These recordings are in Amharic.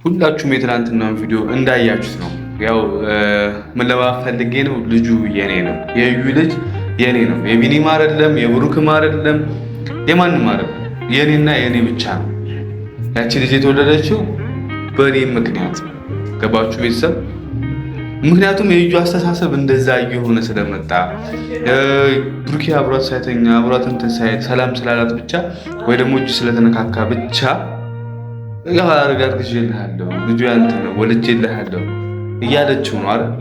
ሁላችሁም የትናንትናውን ቪዲዮ እንዳያችሁት ነው። ያው ምን ለማፈልጌ ነው፣ ልጁ የኔ ነው፣ የዩ ልጅ የኔ ነው። የቢኒም አይደለም፣ የብሩክም አይደለም፣ የማንም አይደለም፣ የኔና የኔ ብቻ ነው። ያቺ ልጅ የተወለደችው በእኔ ምክንያት ገባችሁ ቤተሰብ? ምክንያቱም የዩ አስተሳሰብ እንደዛ እየሆነ ስለመጣ ብሩኬ አብሯት ሳይተኛ አብሯት እንትን ሳይል ሰላም ስላላት ብቻ ወይ ደግሞ እጁ ስለተነካካ ብቻ ያው አረጋግጬልሃለሁ ልጁ ያንተ ነው ወልጄልሃለሁ እያለችው ነው አይደል?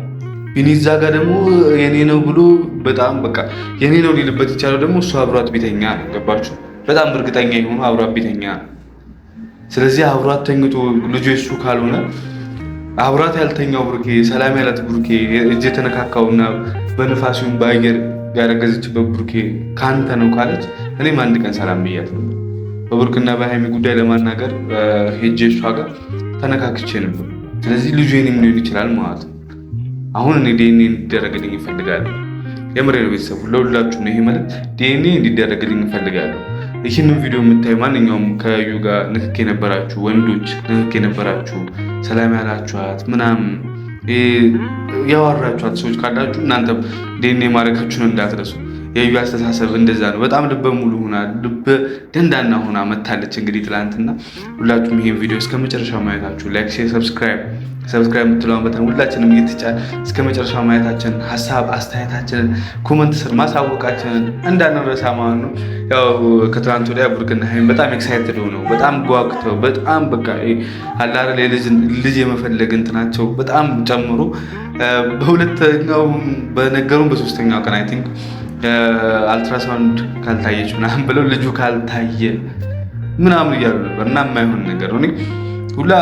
ቢኒ እዛ ጋር ደግሞ የኔ ነው ብሎ በጣም በቃ የኔ ነው ሊልበት ይቻላል። ደግሞ እሱ አብሯት ቢተኛ ነው ገባችሁ? በጣም እርግጠኛ የሆኑ አብሯት ቢተኛ። ስለዚህ አብሯት ተኝቶ ልጁ እሱ ካልሆነ አብሯት ያልተኛው ብሩኬ ሰላም ያላት ብሩኬ እጅ የተነካካውና በንፋሱን በአየር ያረገዘችበት ብሩኬ ካንተ ነው ካለች እኔም አንድ ቀን ሰላም ብያት ነው። በብሩክና በሃይሚ ጉዳይ ለማናገር ሄጄ እሷ ጋር ተነካክቼ ነበር። ስለዚህ ልጁ የኔም ሊሆን ይችላል ማለት ነው። አሁን እኔ ዲኤንኤ እንዲደረግልኝ እፈልጋለሁ። የምሬ ነው ቤተሰብ፣ ለሁላችሁ ነው ይሄ ማለት ዲኤንኤ እንዲደረግልኝ እፈልጋለሁ። ይህንን ቪዲዮ የምታዩ ማንኛውም ከዩ ጋር ንክክ የነበራችሁ ወንዶች፣ ንክክ የነበራችሁ ሰላም ያላችኋት ምናምን ያወራችኋት ሰዎች ካላችሁ እናንተም ዲኤንኤ ማድረጋችሁን እንዳትረሱ። የዩ አስተሳሰብ እንደዛ ነው። በጣም ልበ ሙሉ ሆና ልበ ደንዳና ሆና መታለች። እንግዲህ ትላንትና ሁላችሁም ይሄን ቪዲዮ እስከ መጨረሻው ማየታችሁ ላይክ፣ ሼር፣ ሰብስክራይብ የምትለውን በተን ሁላችንም እየተጫን እስከ መጨረሻው ማየታችን ሀሳብ አስተያየታችንን ኮመንት ስር ማሳወቃችንን እንዳንረሳ ማለት ነው። ያው ከትላንት ወዲያ ብሩክና ሃይሚ በጣም ኤክሳይትድ ሆነው በጣም ጓግተው በጣም በቃ አላረ ልጅ የመፈለግ እንትናቸው በጣም ጨምሮ በሁለተኛው በነገሩን በሶስተኛው ቀን አይ ቲንክ አልትራሳውንድ ካልታየች ምናምን ብለው ልጁ ካልታየ ምናምን እያሉ ነበር እና የማይሆን ነገር ነው። ሁላ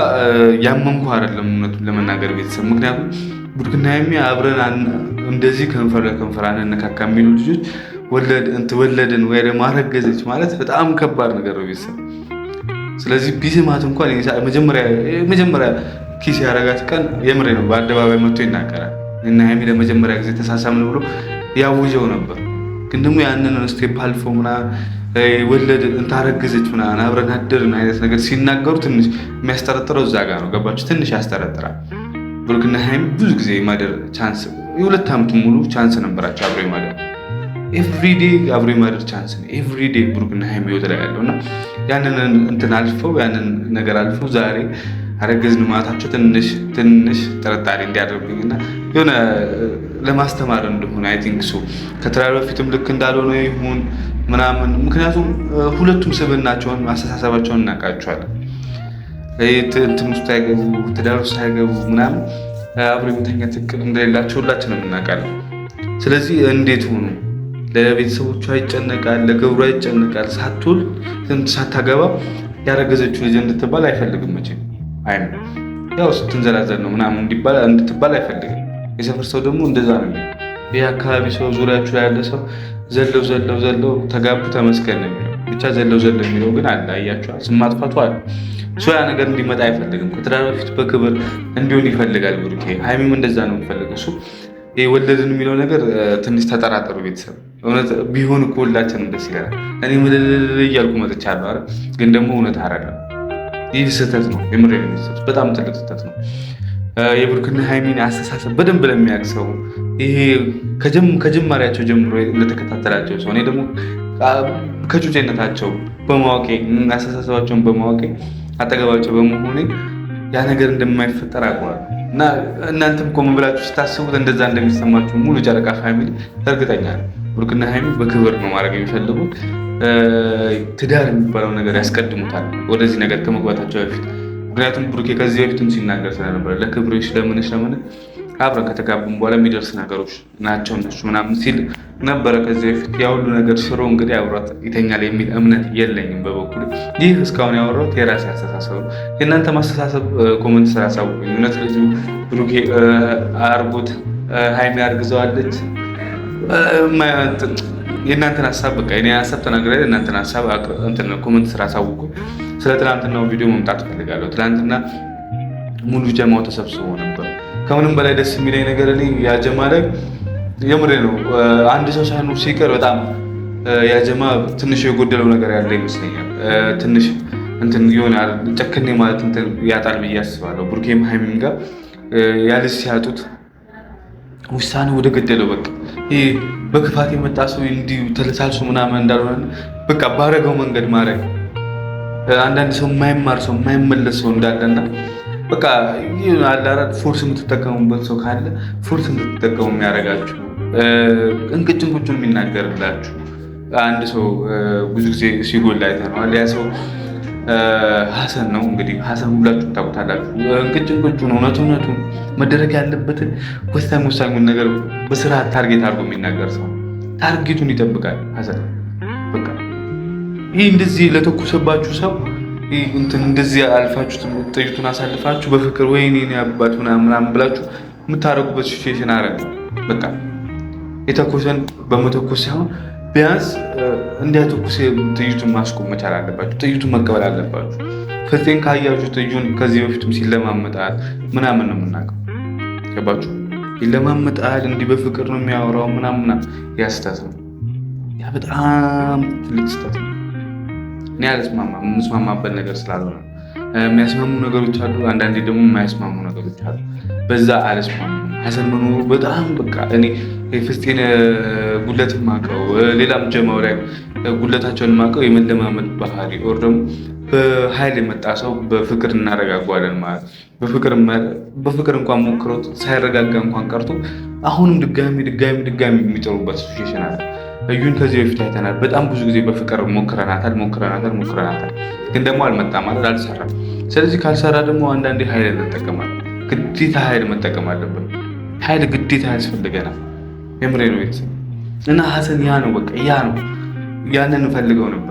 ያመንኩ አይደለም እውነቱን ለመናገር ቤተሰብ። ምክንያቱም ብሩክና ሃይሚ አብረን እንደዚህ ከንፈር ለከንፈር አንነካካ የሚሉ ልጆች ወለድን ወይ ደግሞ አረገዘች ማለት በጣም ከባድ ነገር ነው ቤተሰብ። ስለዚህ ቢስማት እንኳን መጀመሪያ ኪስ ያረጋት ቀን የምሬ ነው በአደባባይ መጥቶ ይናገራል እና ሃይሚ ለመጀመሪያ ጊዜ ተሳሳምን ብሎ ያውጀው ነበር። ግን ደግሞ ያንን ስቴፕ አልፎ ምናምን ወለድ እንታረገዘች ምናምን አብረን አደርን አይነት ነገር ሲናገሩ ትንሽ የሚያስጠረጥረው እዛ ጋር ነው ገባችሁ? ትንሽ ያስጠረጥራል። ብሩክና ሃይሚ ብዙ ጊዜ የማደር ቻንስ የሁለት ዓመቱ ሙሉ ቻንስ ነበራቸው አብሮ የማደር ኤቭሪዴ አብሮ የማደር ቻንስ ነው ኤቭሪዴ ብሩክና ሃይሚ ህይወት ላይ ያለው እና ያንን እንትን አልፈው ያንን ነገር አልፈው ዛሬ አረገዝን ማለታቸው ትንሽ ጥርጣሬ እንዲያደርጉኝና የሆነ ለማስተማር እንደሆነ አይ ቲንክ ሶ ከትዳር በፊትም ልክ እንዳልሆነ ይሁን ምናምን። ምክንያቱም ሁለቱም ስብዕናቸውን አስተሳሰባቸውን እናውቃቸዋለን። እንትን ውስጥ አይገቡ ትዳር ውስጥ አይገቡ ምናምን አብሮ የመተኛት እቅድ እንደሌላቸው ሁላችንም እናውቃለን። ስለዚህ እንዴት ሆኑ ለቤተሰቦቿ ይጨነቃል፣ ለገብሯ ይጨነቃል። ሳትወልድ ሳታገባ ያረገዘችው ልጅ እንድትባል አይፈልግም መቼም አይም ያው ስትንዘላዘል ነው ምናምን እንድትባል አይፈልግም። የሰፈር ሰው ደግሞ እንደዛ ነው። ይህ አካባቢ ሰው ዙሪያችሁ ያለ ሰው ዘለው ተጋቡ ተመስገን ነው የሚለው ብቻ ዘለው የሚለው ግን አለ። አያችኋል፣ ስም ማጥፋቱ አለ። ያ ነገር እንዲመጣ አይፈልግም። ከትዳር በፊት በክብር እንዲሆን ይፈልጋል ብሩኬ። ሃይሚም እንደዛ ነው የሚፈልገው። እሱ ወለድን የሚለው ነገር ትንሽ ተጠራጠሩ ቤተሰብ። እውነት ቢሆን እኮ ሁላችንም ደስ ይላል። እኔ ምልልል እያልኩ መጥቻለሁ አይደል? ግን ደግሞ እውነት አይደለም። ይህ ስህተት ነው። የምሬ ነው። በጣም ትልቅ ስህተት ነው። የብሩክና ሃይሚን አስተሳሰብ በደንብ ለሚያውቅ ሰው ይሄ ከጅማሬያቸው ጀምሮ ለተከታተላቸው ሰው እኔ ደግሞ ከጩጬነታቸው በማወቄ አስተሳሰባቸውን በማወቄ አጠገባቸው በመሆኔ ያ ነገር እንደማይፈጠር አውቀዋለሁ እና እናንተም ቆም ብላችሁ ስታስቡት እንደዛ እንደሚሰማችሁ ሙሉ ጨረቃ ፋሚሊ እርግጠኛ ነው። ብሩክና ሃይሚ በክብር ነው ማድረግ የሚፈልጉት። ትዳር የሚባለው ነገር ያስቀድሙታል ወደዚህ ነገር ከመግባታቸው በፊት። ምክንያቱም ብሩኬ ከዚህ በፊትም ሲናገር ስለነበረ ለክብርሽ ለምን አብረን ከተጋቡም በኋላ የሚደርስ ነገሮች ናቸው እነሱ ምናምን ሲል ነበረ ከዚህ በፊት። ያ ሁሉ ነገር ሽሮ እንግዲህ አብሯት ይተኛል የሚል እምነት የለኝም በበኩል። ይህ እስካሁን ያወራሁት የራሴ አስተሳሰብ ነው። የእናንተ ማስተሳሰብ ኮመንት ስራ አሳውቁኝ። እውነት ልጁ ብሩኬ አርጎት ሃይሚ አርግዘዋለች? የእናንተን ሀሳብ በቃ የኔ ሀሳብ ተናግሬ የእናንተን ሀሳብ ኮመንት ስራ አሳውቁኝ። ስለ ትናንትናው ቪዲዮ መምጣት ፈልጋለሁ። ትናንትና ሙሉ ጀማው ተሰብስቦ ነበር። ከምንም በላይ ደስ የሚለኝ ነገር እኔ ያጀማ ላይ የምሬ ነው አንድ ሰው ሳይኖር ሲቀር በጣም ያጀማ ትንሽ የጎደለው ነገር ያለ ይመስለኛል። ትንሽ እንትን ይሆናል ጨክኔ ማለት እንትን ያጣል ብዬ አስባለሁ። ብሩኬም ሀይሚም ጋር ያልስ ሲያጡት ውሳኔ ወደ ገደለው በቃ ይሄ በክፋት የመጣ ሰው እንዲሁ ተለሳልሶ ምናምን እንዳልሆነ በቃ ባረገው መንገድ ማድረግ አንዳንድ ሰው የማይማር ሰው የማይመለስ ሰው እንዳለና በቃ አላራት ፎርስ የምትጠቀሙበት ሰው ካለ ፎርስ የምትጠቀሙ የሚያደርጋችሁ እንቅጭን ቁጭን የሚናገርላችሁ አንድ ሰው ብዙ ጊዜ ሲጎላ አይተነዋል። ያ ሰው ሀሰን ነው። እንግዲህ ሀሰን ሁላችሁ ታውቁታላችሁ። እንቅጭን ቁጭን እውነቱን መደረግ ያለበትን ወሳኙን ነገር በስርዓት ታርጌት አድርጎ የሚናገር ሰው ታርጌቱን ይጠብቃል ሀሰን። በቃ ይህ እንደዚህ ለተኮሰባችሁ ሰው እንትን እንደዚህ አልፋችሁ ጥይቱን አሳልፋችሁ በፍቅር ወይኔ አባት ምናምን ብላችሁ የምታደርጉበት ሲቹዌሽን አረግ በቃ የተኮሰን በመተኮስ ሳይሆን ቢያንስ እንዲያተኩስ ጥይቱን ማስቆም መቻል አለባችሁ። ጥይቱን መቀበል አለባችሁ። ፍፄን ካያችሁ ጥዩን ከዚህ በፊትም ሲለማመጣል ምናምን ነው የምናውቀው። ገባችሁ? ይለማመጣል እንዲህ በፍቅር ነው የሚያወራው ምናምን። ያ ስህተት ነው። ያ በጣም ትልቅ ስህተት ነው። እኔ አልስማማም። የምስማማበት ነገር ስላልሆነ የሚያስማሙ ነገሮች አሉ፣ አንዳንዴ ደግሞ የማያስማሙ ነገሮች አሉ። በዛ አልስማማም። ሀሰን መኖሩ በጣም በቃ እኔ የፍፄን ጉለትን ማቀው ሌላም ጀማው ላይ ጉለታቸውን ማቀው የመለማመድ ባህሪ ኦር ደግሞ በኃይል የመጣ ሰው በፍቅር እናረጋጓለን ማለት በፍቅር እንኳን ሞክሮት ሳይረጋጋ እንኳን ቀርቶ አሁንም ድጋሚ የሚጠሩበት ሲቹዌሽን አለ። እዩን ከዚህ በፊት አይተናል። በጣም ብዙ ጊዜ በፍቅር ሞክረናታል፣ ግን ደግሞ አልመጣም ማለት አልሰራም። ስለዚህ ካልሰራ ደግሞ አንዳንዴ ኃይል እንጠቀማለን። ግዴታ ኃይል መጠቀም አለብን። ኃይል ግዴታ ያስፈልገናል። የምሬ ነው ቤተሰብ እና ሀሰን ያ ነው በቃ ያ ነው። ያንን እንፈልገው ነበር።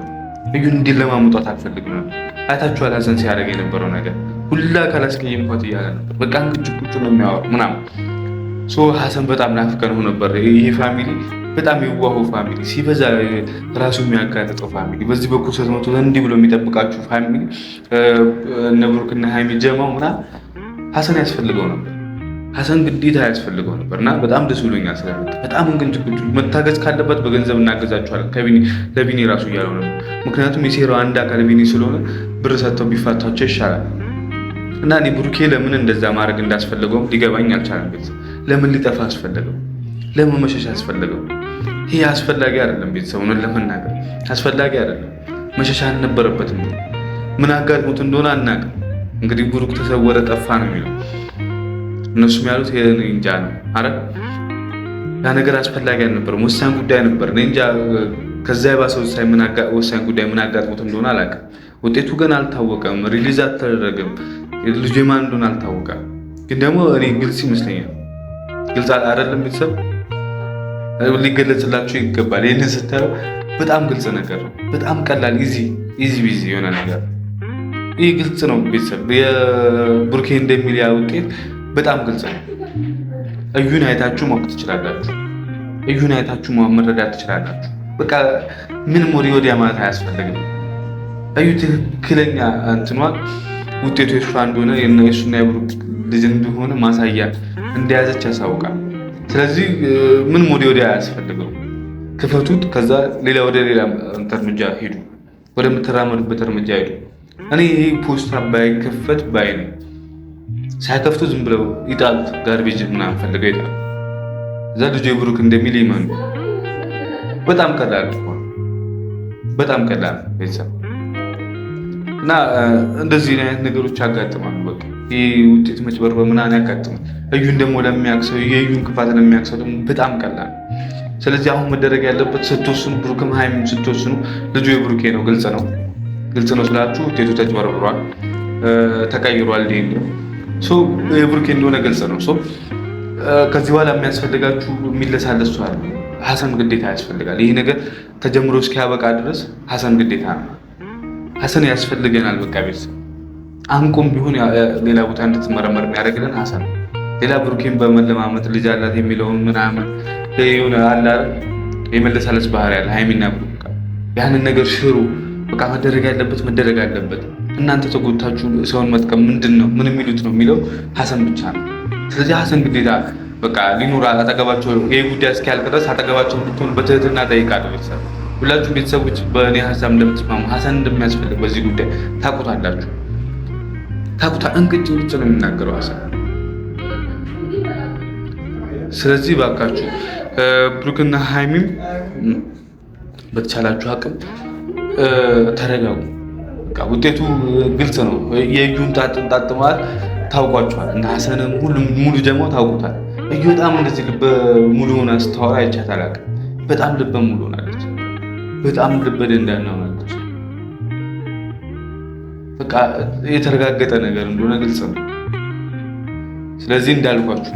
እዩን እንዲለማምጧት አልፈልግም ነበር። አይታችኋል ሀሰን ሲያደርግ የነበረው ነገር ሁላ ካላስቀየምኳት እያለ ነበር። በቃ እንቅጭ ነው የሚያወራው ምናምን። ሀሰን በጣም ናፍቀነው ነበር። ይሄ ፋሚሊ በጣም የዋሁ ፋሚሊ፣ ሲበዛ ራሱ የሚያጋጥጠው ፋሚሊ፣ በዚህ በኩል 300 እንዲህ ብሎ የሚጠብቃችሁ ፋሚሊ እነ ብሩክና ሀይሚ ጀማው ምናምን ሀሰን ያስፈልገው ነበር። ሀሰን ግዴታ ያስፈልገው ነበር እና በጣም ደስ ብሎኛል ስለመጣ። በጣም እንግዲህ መታገዝ ካለበት በገንዘብ እናገዛቸዋለን ለቢኒ ራሱ እያለው ነበር። ምክንያቱም የሴራው አንድ አካል ቢኒ ስለሆነ ብር ሰጥተው ቢፋታቸው ይሻላል። እና እኔ ብሩኬ ለምን እንደዛ ማድረግ እንዳስፈለገውም ሊገባኝ አልቻለም። ቤተሰብ ለምን ሊጠፋ አስፈለገው? ለምን መሸሽ አስፈለገው? ይሄ አስፈላጊ አይደለም። ቤተሰቡን ለመናገር አስፈላጊ አይደለም። መሸሻ አልነበረበትም። ምን አጋጥሞት እንደሆነ አናውቅም። እንግዲህ ብሩክ ተሰወረ ጠፋ ነው የሚለው እነሱም ያሉት እንጃ ነው። አረ ያ ነገር አስፈላጊ አልነበረም። ወሳኝ ጉዳይ ነበር። እንጃ ከዛ የባሰ ወሳኝ ጉዳይ ምን አጋጥሞት እንደሆነ አላውቅም። ውጤቱ ገና አልታወቀም። ሪሊዝ አልተደረገም። ልጁ ማን እንደሆነ አልታወቀም። ግን ደግሞ እኔ ግልጽ ይመስለኛል። ግልጽ አይደለም ቤተሰብ ሊገለጽላችሁ ይገባል። ይህንን ስታየው በጣም ግልጽ ነገር ነው። በጣም ቀላል ኢዚ ቢዚ የሆነ ነገር ይህ ግልጽ ነው ቤተሰብ። የብሩኬ እንደሚል ያ ውጤት በጣም ግልጽ ነው። እዩን አይታችሁ ማወቅ ትችላላችሁ። እዩን አይታችሁ መረዳት ትችላላችሁ። በቃ ምንም ወዲያ ማለት አያስፈልግም። እዩ ትክክለኛ እንትኗል ውጤቱ የሷ እንደሆነ የእሱና የብሩክ ልጅ እንደሆነ ማሳያ እንደያዘች ያሳውቃል። ስለዚህ ምንም ወዲያ አያስፈልገው። ክፈቱት። ከዛ ወደ ሌላ እርምጃ ሄዱ፣ ወደምትራመዱበት እርምጃ ሄዱ። እኔ ይህ ፖስታ ባይከፈት ባይ ነኝ። ሳይከፍቱ ዝም ብለው ይጣሉት፣ ጋርቤጅ ምናምን ፈልገው ይጣሉ። እዛ ልጁ የብሩክ እንደሚል ይመኑ። በጣም ቀላል ቤተሰብ እና እንደዚህ አይነት ነገሮች ያጋጥማሉ። በቃ ይህ ውጤት መጭበርበር ምናምን ያጋጥማል። እዩን ደግሞ ለሚያክሰው የእዩን ክፋት ለሚያክሰው ደግሞ በጣም ቀላል። ስለዚህ አሁን መደረግ ያለበት ስትወስኑ፣ ብሩክም ሀይሚም ስትወስኑ ልጁ የብሩኬ ነው። ግልጽ ነው ስላችሁ ውጤቱ ተጭበርብሯል፣ ተቀይሯል። የብሩኬ እንደሆነ ግልጽ ነው። ከዚህ በኋላ የሚያስፈልጋችሁ የሚለሳለሱ አለ። ሀሰን ግዴታ ያስፈልጋል። ይህ ነገር ተጀምሮ እስኪያበቃ ድረስ ሀሰን ግዴታ ነው። ሀሰን ያስፈልገናል። በቃ ቤተሰብ አንቆም ቢሆን ሌላ ቦታ እንድትመረመር የሚያደርግልን ሀሰን። ሌላ ብሩኬን በመለማመጥ ልጅ አላት የሚለውን ምናምን የሆነ አለ የመለሳለስ ባህሪ ያለ ሀይሚና ብሩክ ያንን ነገር ሽሩ። በቃ መደረግ ያለበት መደረግ አለበት። እናንተ ተጎታችሁ ሰውን መጥቀም ምንድን ነው ምን የሚሉት ነው የሚለው ሀሰን ብቻ ነው። ስለዚህ ሀሰን ግዴታ በቃ ሊኖር አጠገባቸው ይህ ጉዳይ እስኪያልቅ ድረስ አጠገባቸው እንድትሆኑ በትህትና ጠይቃለሁ ቤተሰብ። ሁላችሁም ቤተሰቦች በእኔ ሀሳብ እንደምትስማሙ ሀሰን እንደሚያስፈልግ በዚህ ጉዳይ ታውቁታላችሁ። እንቅጭ ነው የሚናገረው ሀሰን። ስለዚህ ባካችሁ ብሩክና ሃይሚም በተቻላችሁ አቅም ተረጋጉ። በቃ ውጤቱ ግልጽ ነው። የእዩን ጣጥማት ታውቋቸዋል እና ሀሰንም ሁሉም ሙሉ ደግሞ ታውቁታል። እዩ በጣም እንደዚህ ልበ ሙሉ ሆና ስታወራ አይቻት አላውቅም። በጣም ልበ ሙሉ ሆናለች። በጣም ልበ ደንዳና ሆናለች። በቃ የተረጋገጠ ነገር እንደሆነ ግልጽ ነው። ስለዚህ እንዳልኳችሁ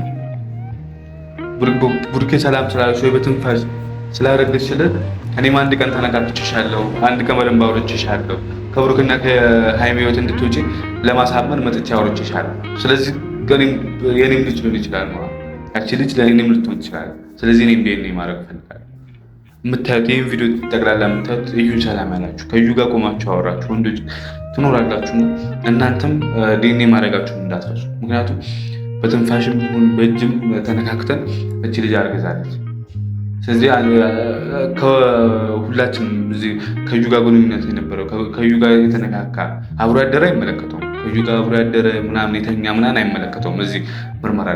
ብሩኬ ሰላም ስላለሽ ወይ በትንፋሽ ስላረገችለት እኔም አንድ ቀን ተነካክቼሻለሁ፣ አንድ ቀን በደንብ አውርቼሻለሁ፣ ከብሩክና ከሃይሚ ህይወት እንድትወጪ ለማሳመን መጥቼ አውርቼሻለሁ። ስለዚህ የኔም ልጅ ሊሆን ይችላል ማለት ያቺ ልጅ ለእኔም ልትሆን ይችላል። ስለዚህ እኔም ዲኤንኤ ማድረግ እፈልጋለሁ። የምታዩት ይህን ቪዲዮ ጠቅላላ የምታዩት እዩን ሰላም ያላችሁ ከእዩ ጋር ቆማችሁ አወራችሁ ወንዶች ትኖራላችሁና እናንተም ዲኤንኤ ማድረጋችሁን እንዳትረሱ። ምክንያቱም በትንፋሽም ይሁን በእጅም ተነካክተን እቺ ልጅ አርግዛለች። ስለዚህ ከሁላችንም እዚህ ከእዩ ጋር ግንኙነት የነበረው ከእዩ ጋር የተነካካ አብሮ ያደረ አይመለከተውም። ከእዩ ጋር አብሮ ያደረ ምናምን የተኛ ምናምን አይመለከተውም። እዚህ ምርመራ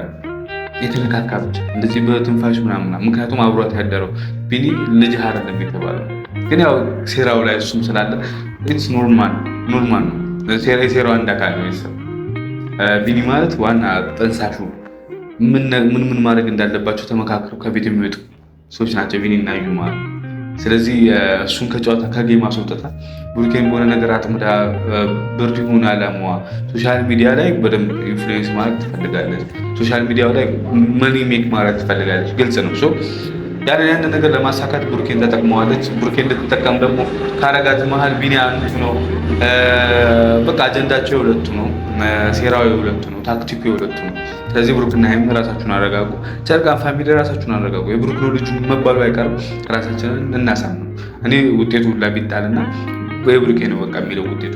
የተነካካ ብቻ እንደዚህ በትንፋሽ ምናምን። ምክንያቱም አብሯት ያደረው ቢኒ ልጅ አይደለም የተባለው፣ ግን ያው ሴራው ላይ እሱም ስላለ ኢትስ ኖርማል ነው። የሴራው አንድ አካል ነው ይሰብ ቢኒ ማለት ዋና ጠንሳሹ ምን ማድረግ እንዳለባቸው ተመካክረው ከቤት የሚወጡ ሰዎች ናቸው ቢኒ እና እዩ ማለት። ስለዚህ እሱን ከጨዋታ ከጌም አስወጥታ ብሩኬን በሆነ ነገር አጥምዳ ብር ይሁን አላማዋ ሶሻል ሚዲያ ላይ በደንብ ኢንፍሉዌንስ ማድረግ ትፈልጋለች። ሶሻል ሚዲያ ላይ መኒ ሜክ ማድረግ ትፈልጋለች። ግልጽ ነው። ያን ነገር ለማሳካት ብሩኬን ተጠቅመዋለች። ብሩኬን ልትጠቀም ደግሞ ካረጋት መሀል ቢኒ አንዱ ነው። በቃ አጀንዳቸው የሁለቱ ነው፣ ሴራው የሁለቱ ነው፣ ታክቲኩ የሁለቱ ነው። ስለዚህ ብሩክና ሃይሚ ራሳችሁን አረጋጉ። ጨርቃን ፋሚሊ ራሳችሁን አረጋጉ። የብሩክ ነው ልጁ መባሉ አይቀርም። ራሳችንን እናሳምነው። እኔ ውጤቱ ሁላ ቢጣልና የብሩኬ ነው በቃ የሚለው ውጤቱ